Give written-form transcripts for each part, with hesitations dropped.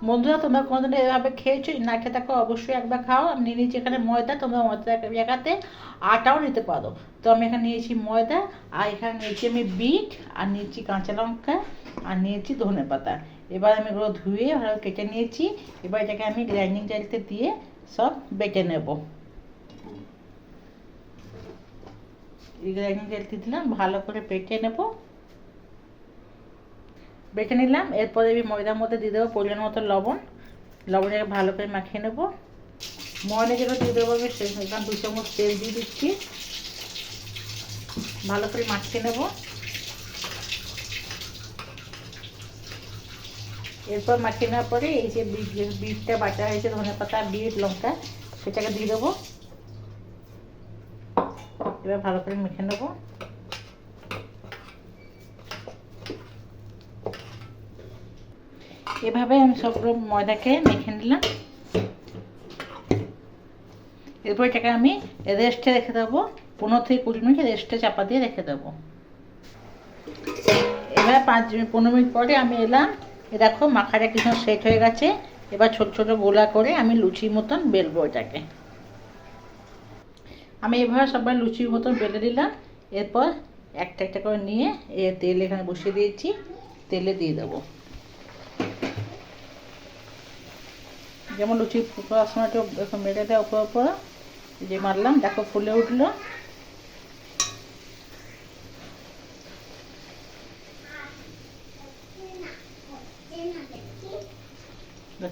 বন্ধুরা, তোমরা কোনোদিন এভাবে খেয়েছো? না খেয়ে থাকো অবশ্যই একবার খাও। আমি নিয়ে নিয়েছি এখানে ময়দা, তোমরা ময়দা জায়গাতে আটাও নিতে পারো। তো আমি এখানে নিয়েছি ময়দা, আর এখানে নিয়েছি আমি বিট, আর নিয়েছি কাঁচা লঙ্কা, আর নিয়েছি ধনে পাতা। এবার আমি এগুলো ধুয়ে ভালো কেটে নিয়েছি। এবার এটাকে আমি গ্রাইন্ডিং জারিতে দিয়ে সব বেটে নেব। এই গ্রাইন্ডিং জারিতে দিলাম, ভালো করে বেটে নেব। বেটে নিলাম। এরপরে আমি ময়দার মধ্যে দিয়ে দেবো পরিমাণ মতো লবণ। লবণটাকে ভালো করে মাখিয়ে নেব। ময়দা যেগুলো দিয়ে দেবো আমি সেখানে 2 চামচ তেল দিয়ে দিচ্ছি। ভালো করে মাখিয়ে নেব। এরপর মাখিয়ে নেওয়ার পরে এই যে বিটটা বাটা হয়েছে, ধনে পাতা, বিট, লঙ্কা, সেটাকে দিয়ে দেবো। এবার ভালো করে মেখে নেব। এভাবে আমি সবগুলো ময়দাকে মেখে নিলাম। এরপর এটাকে আমি রেস্টে রেখে দেবো। 15 থেকে 20 মিনিট রেস্টে চাপা দিয়ে রেখে দেবো। এবার 15 মিনিট পরে আমি এলাম। দেখো মাখাটা কিছু সেট হয়ে গেছে। এবার ছোট ছোট গোলা করে আমি লুচির মতন বেলবো এটাকে। আমি এভাবে সবাই লুচির মতন বেলে দিলাম। এরপর একটা একটা করে নিয়ে তেল এখানে বসিয়ে দিয়েছি, তেলে দিয়ে দেবো। যেমন লুচি করার সময় একটু মেরে দেয় উপর উপর, যে মারলাম, দেখো ফুলে উঠলো।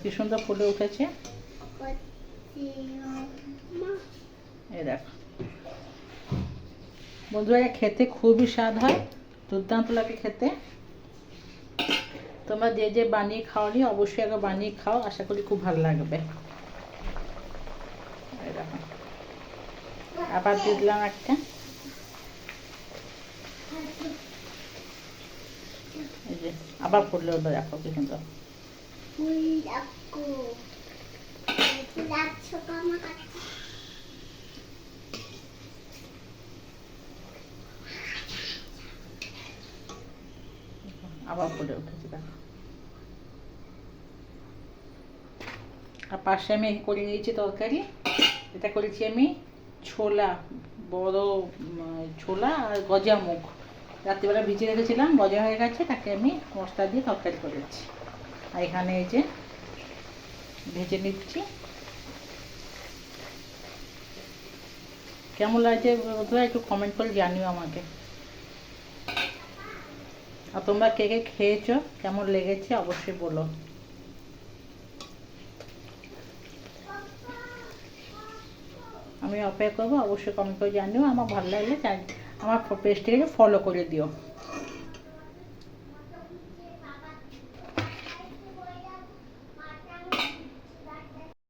কি সুন্দর ফুলে উঠেছে। এই দেখো বন্ধুরা, খেতে খুবই স্বাদ হয়, দুর্দান্ত লাগে খেতে। তোমরা যে যে বানিয়ে খাওনি অবশ্যই একবার বানিয়ে খাও, আশা করি খুব ভালো লাগবে। এই দেখো আবার দিয়ে দিলাম একটা। এই যে আবার ফুললে ওটা দেখো কি সুন্দর। আবার ফুলে উঠেছে দেখো। আর পাশে আমি করে নিয়েছি তরকারি। এটা করেছি আমি ছোলা, বড় ছোলা আর গজা মুগ। রাত্রিবেলা ভিজিয়ে রেখেছিলাম, গজা হয়ে গেছে, তাকে আমি মশলা দিয়ে তরকারি করেছি। আর এখানে এই যে ভেজে নিচ্ছি। কেমন লাগছে বন্ধুরা একটু কমেন্ট করে জানিও আমাকে। আর তোমরা কে কে খেয়েছো, কেমন লেগেছে অবশ্যই বলো। আমি অপেক্ষা করবো, অবশ্যই কমেন্ট করে জানিও। আমার ভালো লাগলে আমার পেজটিকে ফলো করে দিও।